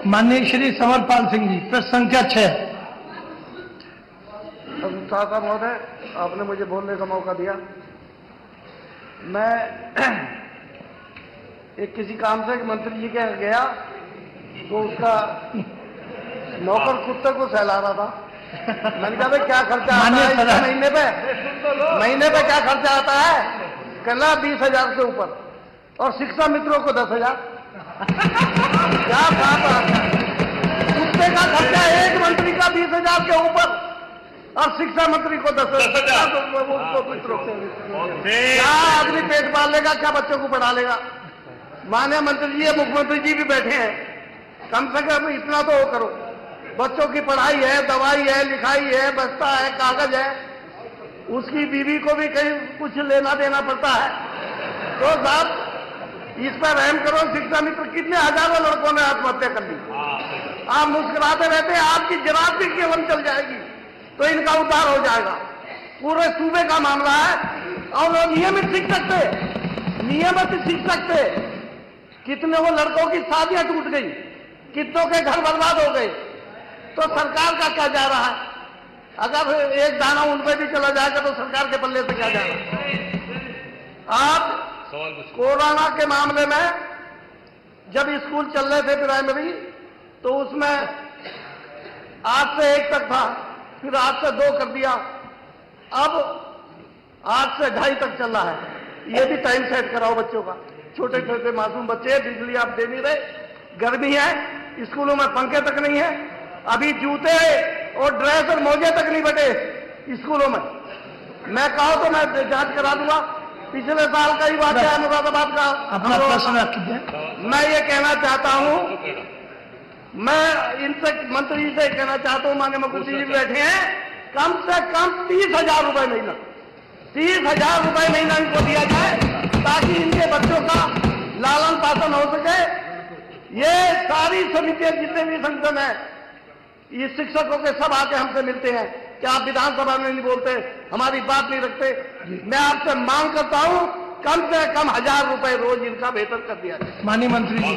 माननीय श्री समरपाल सिंह जी, प्रश्न संख्या 6। साहब महोदय, आपने मुझे बोलने का मौका दिया। मैं एक किसी काम से मंत्री जी के यहाँ गया तो उसका नौकर कुत्ते को सहला रहा था। मैंने कहा भाई क्या खर्चा आता है इसका महीने पे क्या खर्चा आता है? कहना 20,000 से ऊपर, और शिक्षा मित्रों को 10,000। क्या बात है? कुत्ते का खर्चा एक मंत्री का 20,000 के ऊपर और शिक्षा मंत्री को 10,000 मित्रों को। क्या आदमी पेट पाल लेगा? क्या बच्चों को पढ़ा लेगा? माननीय मंत्री जी, मुख्यमंत्री जी भी बैठे हैं, कम से कम इतना तो वो करो। बच्चों की पढ़ाई है, दवाई है, लिखाई है, बस्ता है, कागज है, उसकी बीवी को भी कहीं कुछ लेना देना पड़ता है। तो साहब इस पर रहम करो। शिक्षा मित्र कितने हजारों लड़कों ने आत्महत्या कर ली। आप मुस्कुराते रहते हैं, आपकी जरात भी केवल चल जाएगी तो इनका उद्धार हो जाएगा। पूरे सूबे का मामला है और वो नियमित शिक्षक थे। कितने वो लड़कों की शादियां टूट गई, कितनों के घर बर्बाद हो गए। तो सरकार का क्या जा रहा है? अगर एक दाना उन पे भी चला जाएगा तो सरकार के पल्ले से क्या जाएगा? आज कोरोना के मामले में जब स्कूल चल रहे थे प्राइमरी, तो उसमें 8 से 1 तक था, फिर 8 से 2 कर दिया, अब 8 से 2:30 तक चल रहा है। ये भी टाइम सेट कराओ बच्चों का। छोटे छोटे मासूम बच्चे, बिजली आप दे नहीं रहे, गर्मी है, स्कूलों में पंखे तक नहीं है, अभी जूते और ड्रेस और मोजे तक नहीं बटे स्कूलों में। मैं कहा तो मैं जांच करा दूंगा। पिछले साल का ही बात है, मुरादाबाद का। अपना प्रश्न रखिए। मैं ये कहना चाहता हूं, मैं इनसे मंत्री से कहना चाहता हूं, माननीय मुख्यमंत्री जी बैठे हैं, कम से कम 30,000 रुपए महीना, 30,000 रुपए महीना इनको दिया जाए ताकि इनके बच्चों का लालन पालन हो सके। ये सारी समितियां जितने भी संगठन है, ये शिक्षकों के सब आके हमसे मिलते हैं कि आप विधानसभा में नहीं बोलते, हमारी बात नहीं रखते। मैं आपसे मांग करता हूं कम से कम 1,000 रुपए रोज इनका वेतन कर दिया जाए। माननीय मंत्री जी।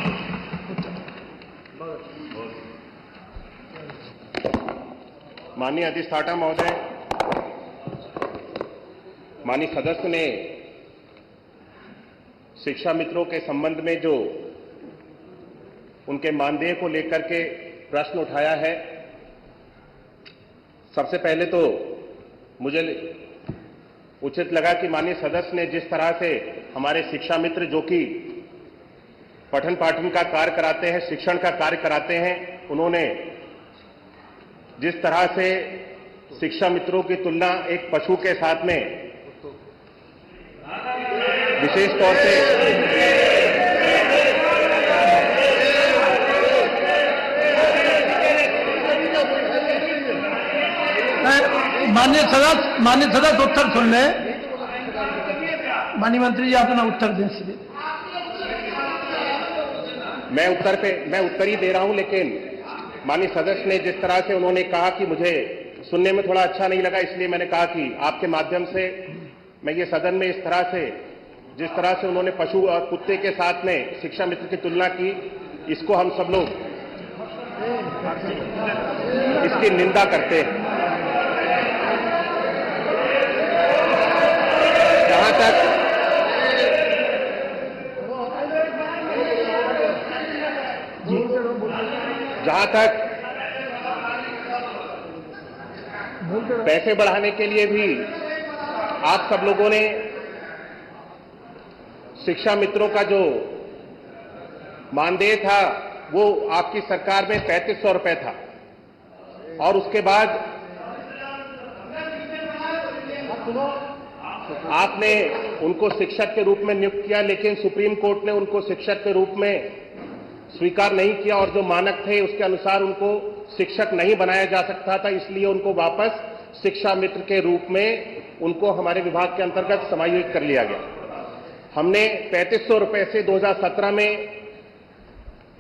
माननीय अधिष्ठाता महोदय, माननीय सदस्य ने शिक्षा मित्रों के संबंध में जो उनके मानदेय को लेकर के प्रश्न उठाया है, सबसे पहले तो मुझे उचित लगा कि माननीय सदस्य ने जिस तरह से हमारे शिक्षा मित्र जो कि पठन पाठन का कार्य कराते हैं, शिक्षण का कार्य कराते हैं, उन्होंने जिस तरह से शिक्षा मित्रों की तुलना एक पशु के साथ में विशेष तौर से माननीय सदस्य उत्तर सुन ले। माननीय मंत्री जी अपना उत्तर दें सीधे। मैं उत्तर ही दे रहा हूं, लेकिन माननीय सदस्य ने जिस तरह से उन्होंने कहा कि मुझे सुनने में थोड़ा अच्छा नहीं लगा, इसलिए मैंने कहा कि आपके माध्यम से मैं ये सदन में इस तरह से जिस तरह से उन्होंने पशु और कुत्ते के साथ में शिक्षा मित्र की तुलना की, इसको हम सब लोग इसकी निंदा करते हैं। जहां तक पैसे बढ़ाने के लिए भी आप सब लोगों ने शिक्षा मित्रों का जो मानदेय था वो आपकी सरकार में 3500 रुपए था, और उसके बाद आपने उनको शिक्षक के रूप में नियुक्त किया, लेकिन सुप्रीम कोर्ट ने उनको शिक्षक के रूप में स्वीकार नहीं किया और जो मानक थे उसके अनुसार उनको शिक्षक नहीं बनाया जा सकता था, इसलिए उनको वापस शिक्षा मित्र के रूप में उनको हमारे विभाग के अंतर्गत समायोजित कर लिया गया। हमने 3500 रुपए से 2017 में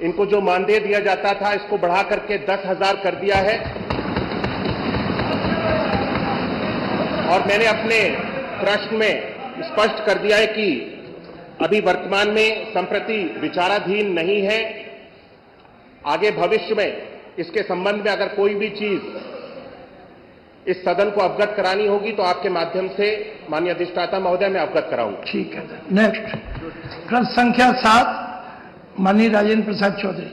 इनको जो मानदेय दिया जाता था इसको बढ़ा करके 10,000 कर दिया है, और मैंने अपने प्रश्न में स्पष्ट कर दिया है कि अभी वर्तमान में संप्रति विचाराधीन नहीं है। आगे भविष्य में इसके संबंध में अगर कोई भी चीज इस सदन को अवगत करानी होगी तो आपके माध्यम से माननीय अधिष्ठाता महोदय मैं अवगत कराऊंगा। ठीक है। नेक्स्ट प्रश्न संख्या 7 माननीय राजेंद्र प्रसाद चौधरी।